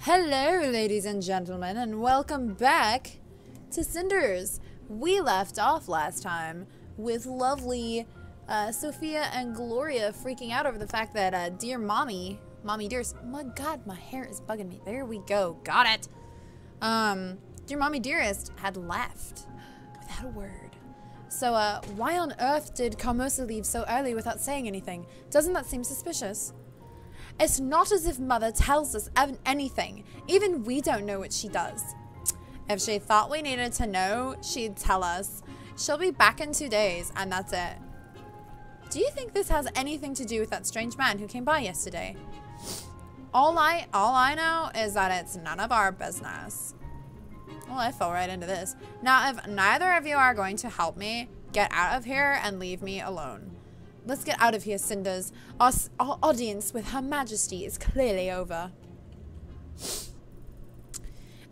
Hello, ladies and gentlemen, and welcome back to Cinders. We left off last time with lovely Sophia and Gloria freaking out over the fact that dear mommy dearest, my god, my hair is bugging me. There we go, got it. Dear mommy dearest had left without a word. So why on earth did Carmosa leave so early without saying anything? Doesn't that seem suspicious? It's not as if Mother tells us anything. Even we don't know what she does. If she thought we needed to know, she'd tell us. She'll be back in 2 days, and that's it. Do you think this has anything to do with that strange man who came by yesterday? All I know is that it's none of our business. Well, I fell right into this. Now, if neither of you are going to help me, get out of here and leave me alone. Let's get out of here, Cinders. Our audience with Her Majesty is clearly over.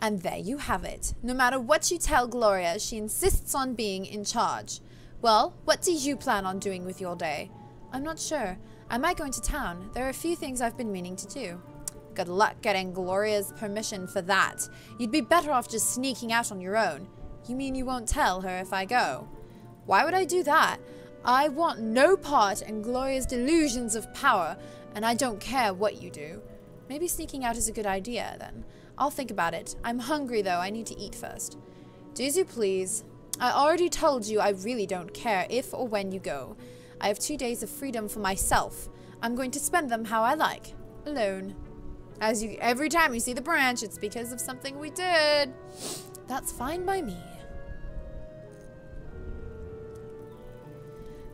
And there you have it. No matter what you tell Gloria, she insists on being in charge. Well, what do you plan on doing with your day? I'm not sure. I might go into town. There are a few things I've been meaning to do. Good luck getting Gloria's permission for that. You'd be better off just sneaking out on your own. You mean you won't tell her if I go? Why would I do that? I want no part in Gloria's delusions of power, and I don't care what you do. Maybe sneaking out is a good idea, then. I'll think about it. I'm hungry, though. I need to eat first. Do as you please. I already told you I really don't care if or when you go. I have 2 days of freedom for myself. I'm going to spend them how I like. Alone. Every time you see the branch, it's because of something we did. That's fine by me.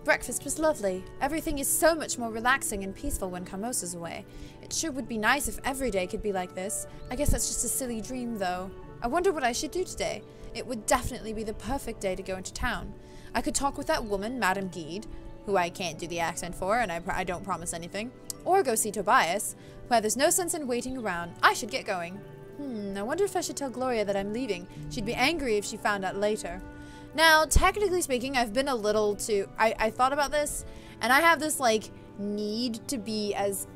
Breakfast was lovely. Everything is so much more relaxing and peaceful when Carmosa's away. It sure would be nice if every day could be like this. I guess that's just a silly dream, though. I wonder what I should do today. It would definitely be the perfect day to go into town. I could talk with that woman, Madame Guide, who I can't do the accent for, and I don't promise anything. Or go see Tobias, where there's no sense in waiting around. I should get going. I wonder if I should tell Gloria that I'm leaving. She'd be angry if she found out later. Now, technically speaking, I've been a little too... I thought about this, and I have this, like, need to be as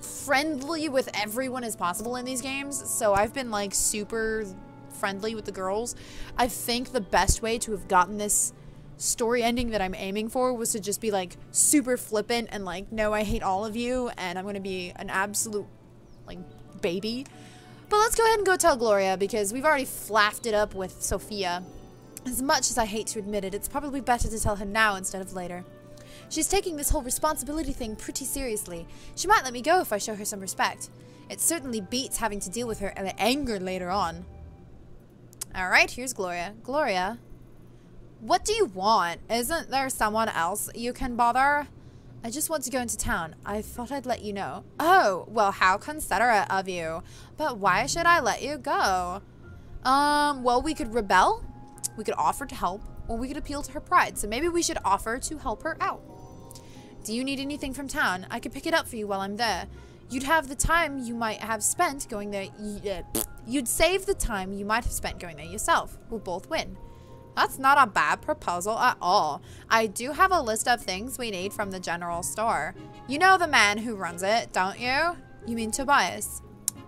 friendly with everyone as possible in these games, so I've been, like, super friendly with the girls. I think the best way to have gotten this story ending that I'm aiming for was to just be, like, super flippant and, like, no, I hate all of you, and I'm gonna be an absolute, like, baby. But let's go ahead and go tell Gloria, because we've already flaffed it up with Sophia. As much as I hate to admit it, it's probably better to tell her now instead of later. She's taking this whole responsibility thing pretty seriously. She might let me go if I show her some respect. It certainly beats having to deal with her anger later on. Alright, here's Gloria. Gloria, what do you want? Isn't there someone else you can bother? I just want to go into town. I thought I'd let you know. Oh, well, how considerate of you. But why should I let you go? Well, we could rebel. We could offer to help, or we could appeal to her pride. So maybe we should offer to help her out. Do you need anything from town? I could pick it up for you while I'm there. You'd have the time you might have spent going there. You'd save the time you might have spent going there yourself. We'll both win. That's not a bad proposal at all. I do have a list of things we need from the general store. You know the man who runs it, don't you? You mean Tobias?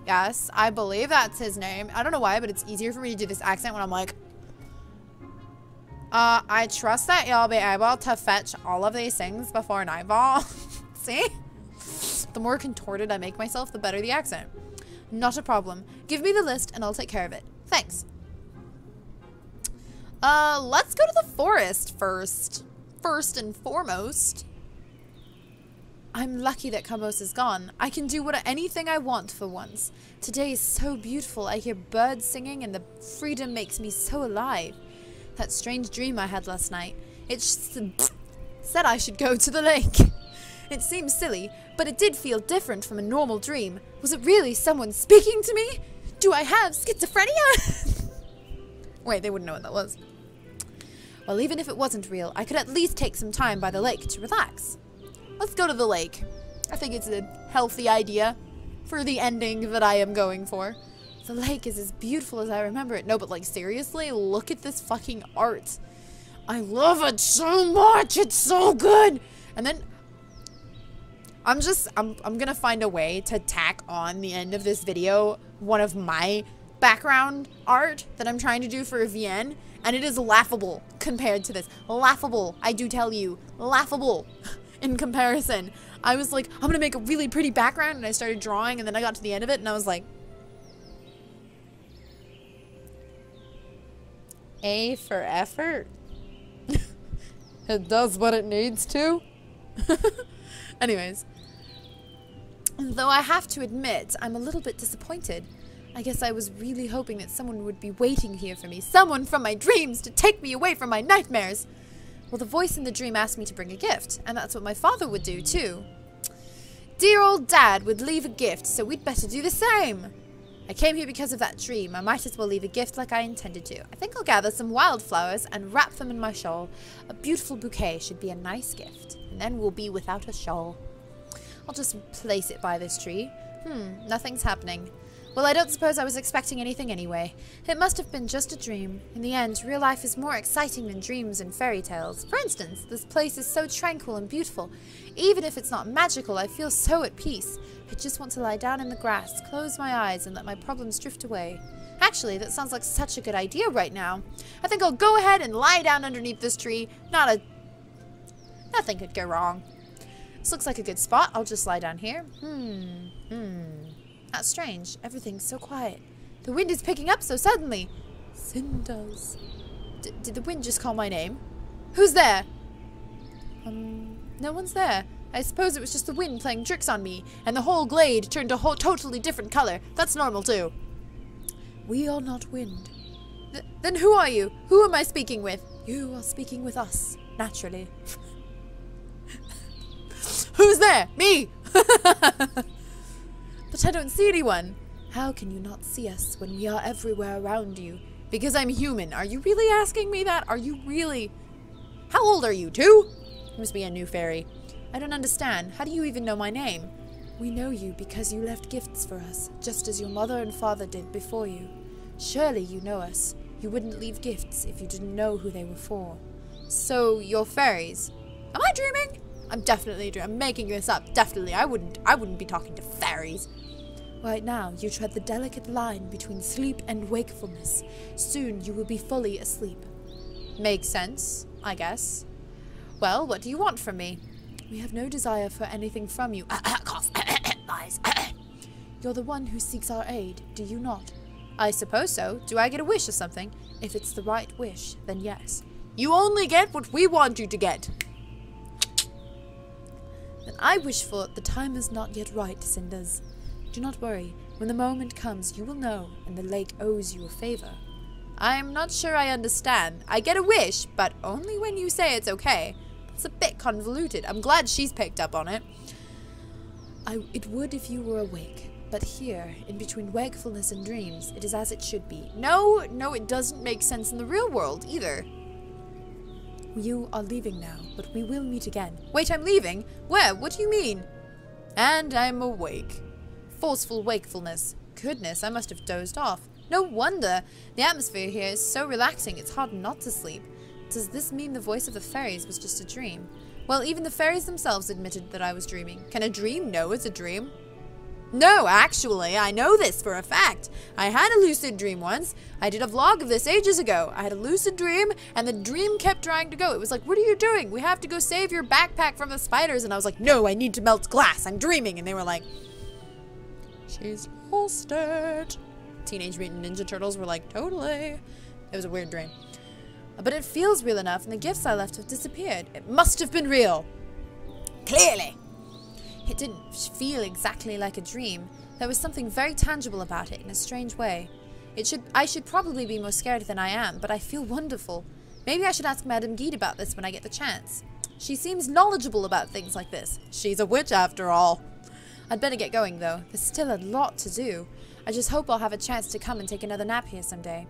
Yes, I believe that's his name. I don't know why, but it's easier for me to do this accent when I'm like... I trust that you'll be able to fetch all of these things before nightfall. See? The more contorted I make myself, the better the accent. Not a problem. Give me the list and I'll take care of it. Thanks. Let's go to the forest first. First and foremost. I'm lucky that Carmosa's gone. I can do anything I want for once. Today is so beautiful. I hear birds singing and the freedom makes me so alive. That strange dream I had last night. It said I should go to the lake. It seems silly, but it did feel different from a normal dream. Was it really someone speaking to me? Do I have schizophrenia? Wait, they wouldn't know what that was. Well, even if it wasn't real, I could at least take some time by the lake to relax. Let's go to the lake. I think it's a healthy idea for the ending that I am going for. The lake is as beautiful as I remember it. No, but like seriously, look at this fucking art. I love it so much. It's so good. And then I'm gonna find a way to tack on the end of this video one of my background art that I'm trying to do for a VN, and it is laughable compared to this. Laughable, I do tell you. Laughable in comparison. I was like, I'm gonna make a really pretty background, and I started drawing, and then I got to the end of it, and I was like, A for effort? It does what it needs to? Anyways. Though I have to admit, I'm a little bit disappointed. I guess I was really hoping that someone would be waiting here for me. Someone from my dreams to take me away from my nightmares. Well, the voice in the dream asked me to bring a gift, and that's what my father would do, too. Dear old Dad would leave a gift, so we'd better do the same. I came here because of that dream. I might as well leave a gift like I intended to. I think I'll gather some wildflowers and wrap them in my shawl. A beautiful bouquet should be a nice gift, and then we'll be without a shawl. I'll just place it by this tree. Nothing's happening. Well, I don't suppose I was expecting anything anyway. It must have been just a dream. In the end, real life is more exciting than dreams and fairy tales. For instance, this place is so tranquil and beautiful. Even if it's not magical, I feel so at peace. I just want to lie down in the grass, close my eyes, and let my problems drift away. Actually, that sounds like such a good idea right now. I think I'll go ahead and lie down underneath this tree. Nothing could go wrong. This looks like a good spot. I'll just lie down here. That's strange. Everything's so quiet. The wind is picking up so suddenly. Cinders. Did the wind just call my name? Who's there? No one's there. I suppose it was just the wind playing tricks on me, and the whole glade turned a totally different color. That's normal too. We are not wind. Then who are you? Who am I speaking with? You are speaking with us, naturally. Who's there? Me! But I don't see anyone. How can you not see us when we are everywhere around you? Because I'm human. Are you really asking me that? Are you really? How old are you? 2? You must be a new fairy. I don't understand. How do you even know my name? We know you because you left gifts for us, just as your mother and father did before you. Surely you know us. You wouldn't leave gifts if you didn't know who they were for. So, you're fairies. Am I dreaming? I'm definitely dreaming. I'm making this up. Definitely. I wouldn't be talking to fairies. Right now, you tread the delicate line between sleep and wakefulness. Soon, you will be fully asleep. Makes sense, I guess. Well, what do you want from me? We have no desire for anything from you. Cough. Lies. You're the one who seeks our aid, do you not? I suppose so. Do I get a wish or something? If it's the right wish, then yes. You only get what we want you to get. Then I wish for it. The time is not yet right, Cinders. Do not worry. When the moment comes, you will know, and the lake owes you a favor. I'm not sure I understand. I get a wish, but only when you say it's okay. It's a bit convoluted. I'm glad she's picked up on it. It would if you were awake. But here, in between wakefulness and dreams, it is as it should be. No, it doesn't make sense in the real world, either. You are leaving now, but we will meet again. Wait, I'm leaving? Where? What do you mean? And I'm awake. Forceful wakefulness. Goodness, I must have dozed off. No wonder. The atmosphere here is so relaxing, it's hard not to sleep. Does this mean the voice of the fairies was just a dream? Well, even the fairies themselves admitted that I was dreaming. Can a dream know it's a dream? No, actually, I know this for a fact. I had a lucid dream once. I did a vlog of this ages ago. I had a lucid dream, and the dream kept trying to go. It was like, what are you doing? We have to go save your backpack from the spiders. And I was like, no, I need to melt glass. I'm dreaming. And they were like, she's lost it. Teenage Mutant Ninja Turtles were like, totally. It was a weird dream. But it feels real enough, and the gifts I left have disappeared. It must have been real. Clearly. It didn't feel exactly like a dream. There was something very tangible about it in a strange way. I should probably be more scared than I am, but I feel wonderful. Maybe I should ask Madame Guide about this when I get the chance. She seems knowledgeable about things like this. She's a witch after all. I'd better get going, though. There's still a lot to do. I just hope I'll have a chance to come and take another nap here someday.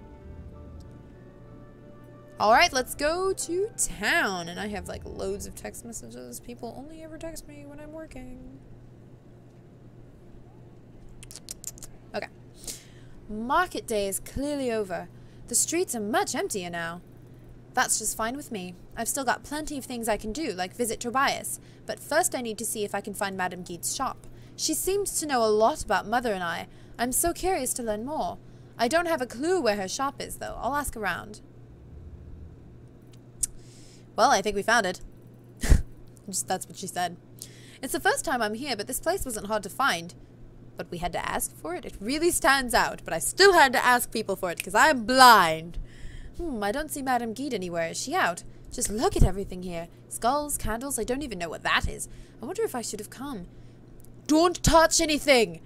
Alright, let's go to town. And I have like loads of text messages. People only ever text me when I'm working. Okay. Market day is clearly over. The streets are much emptier now. That's just fine with me. I've still got plenty of things I can do, like visit Tobias. But first I need to see if I can find Madame Guide's shop. She seems to know a lot about Mother and I. I'm so curious to learn more. I don't have a clue where her shop is, though. I'll ask around. Well, I think we found it. That's what she said. It's the first time I'm here, but this place wasn't hard to find. But we had to ask for it? It really stands out, but I still had to ask people for it, because I'm blind. I don't see Madame Guide anywhere. Is she out? Just look at everything here. Skulls, candles, I don't even know what that is. I wonder if I should have come. Don't touch anything!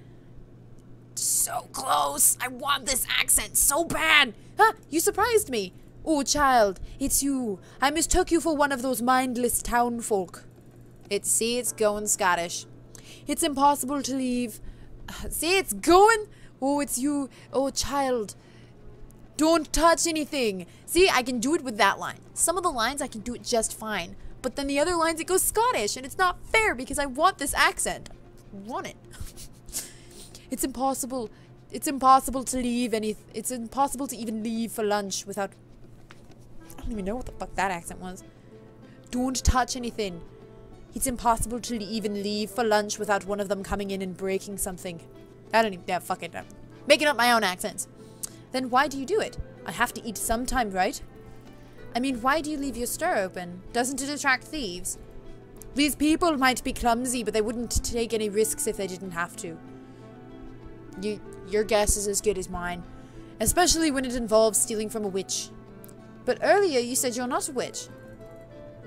So close! I want this accent so bad! Huh, you surprised me! Oh, child, it's you. I mistook you for one of those mindless town folk. See, it's going Scottish. It's impossible to leave. See, it's going. Oh, it's you. Oh, child. Don't touch anything. See, I can do it with that line. Some of the lines I can do it just fine. But then the other lines, it goes Scottish. And it's not fair because I want this accent. I want it. It's impossible. It's impossible to leave It's impossible to even leave for lunch without... I don't even know what the fuck that accent was. Don't touch anything. It's impossible to even leave for lunch without one of them coming in and breaking something. I don't even... Yeah, fuck it. I'm making up my own accents. Then why do you do it? I have to eat sometime, right? I mean, why do you leave your store open? Doesn't it attract thieves? These people might be clumsy, but they wouldn't take any risks if they didn't have to. Your guess is as good as mine. Especially when it involves stealing from a witch. But earlier you said you're not a witch.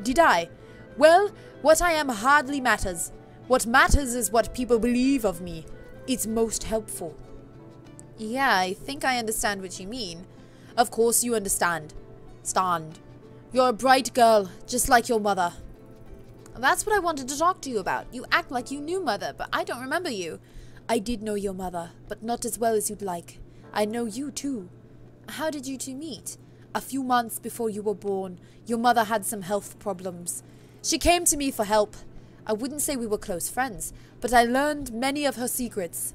Did I? Well, what I am hardly matters. What matters is what people believe of me. It's most helpful. Yeah, I think I understand what you mean. Of course you understand. Stand. You're a bright girl, just like your mother. That's what I wanted to talk to you about. You act like you knew Mother, but I don't remember you. I did know your mother, but not as well as you'd like. I know you too. How did you two meet? A few months before you were born, your mother had some health problems. She came to me for help. I wouldn't say we were close friends, but I learned many of her secrets.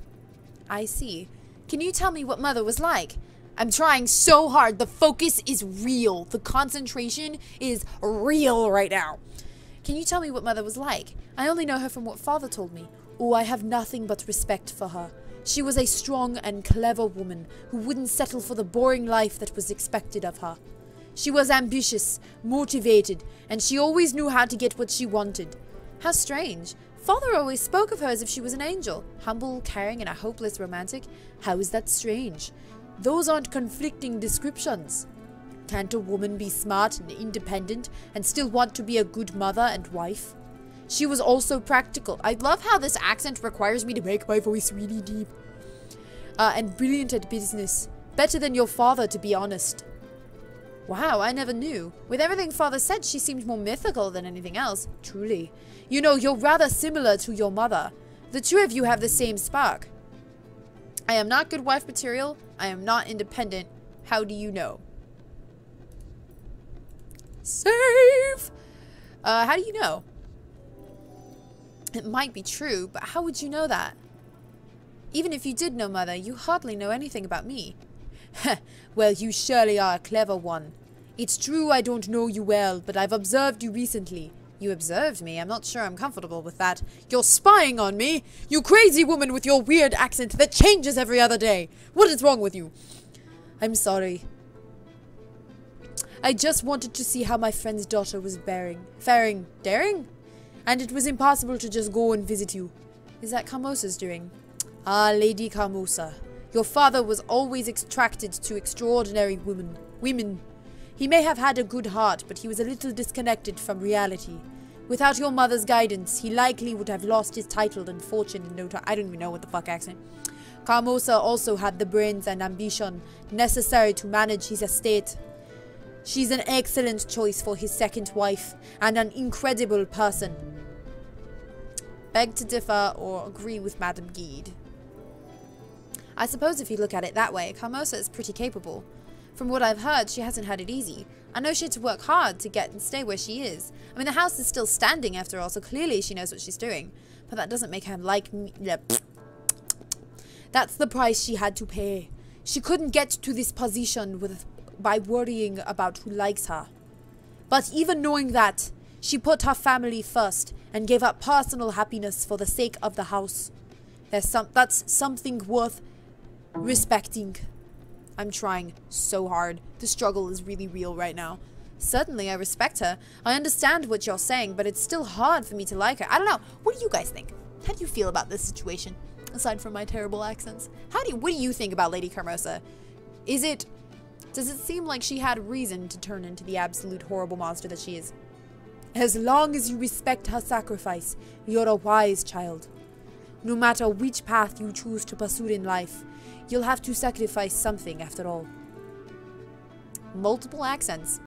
I see. Can you tell me what Mother was like? I'm trying so hard. The focus is real. The concentration is real right now. Can you tell me what Mother was like? I only know her from what Father told me. Oh, I have nothing but respect for her. She was a strong and clever woman who wouldn't settle for the boring life that was expected of her. She was ambitious, motivated, and she always knew how to get what she wanted. How strange. Father always spoke of her as if she was an angel. Humble, caring, and a hopeless romantic. How is that strange? Those aren't conflicting descriptions. Can't a woman be smart and independent and still want to be a good mother and wife? She was also practical. I love how this accent requires me to make my voice really deep. And brilliant at business. Better than your father, to be honest. Wow, I never knew. With everything Father said, she seemed more mythical than anything else. Truly. You know, you're rather similar to your mother. The two of you have the same spark. I am not good wife material. I am not independent. How do you know? Save! How do you know? It might be true, but how would you know that? Even if you did know Mother, you hardly know anything about me. Well, you surely are a clever one. It's true I don't know you well, but I've observed you recently. You observed me? I'm not sure I'm comfortable with that. You're spying on me! You crazy woman with your weird accent that changes every other day! What is wrong with you? I'm sorry. I just wanted to see how my friend's daughter was faring. Daring? And it was impossible to just go and visit you. Is that Carmosa's doing? Ah, Lady Carmosa. Your father was always attracted to extraordinary women. He may have had a good heart, but he was a little disconnected from reality. Without your mother's guidance, he likely would have lost his title and fortune in no time. I don't even know what the fuck accent. Carmosa also had the brains and ambition necessary to manage his estate. She's an excellent choice for his second wife, and an incredible person. Beg to differ or agree with Madame Guide. I suppose if you look at it that way, Carmosa is pretty capable. From what I've heard, she hasn't had it easy. I know she had to work hard to get and stay where she is. I mean, the house is still standing after all, so clearly she knows what she's doing. But that doesn't make her like me. That's the price she had to pay. She couldn't get to this position by worrying about who likes her. But even knowing that, she put her family first and gave up personal happiness for the sake of the house. That's something worth respecting. I'm trying so hard. The struggle is really real right now. Certainly, I respect her. I understand what you're saying, but it's still hard for me to like her. I don't know. What do you guys think? How do you feel about this situation? Aside from my terrible accents. What do you think about Lady Carmosa? Does it seem like she had reason to turn into the absolute horrible monster that she is? As long as you respect her sacrifice, you're a wise child. No matter which path you choose to pursue in life, you'll have to sacrifice something after all. Multiple accents.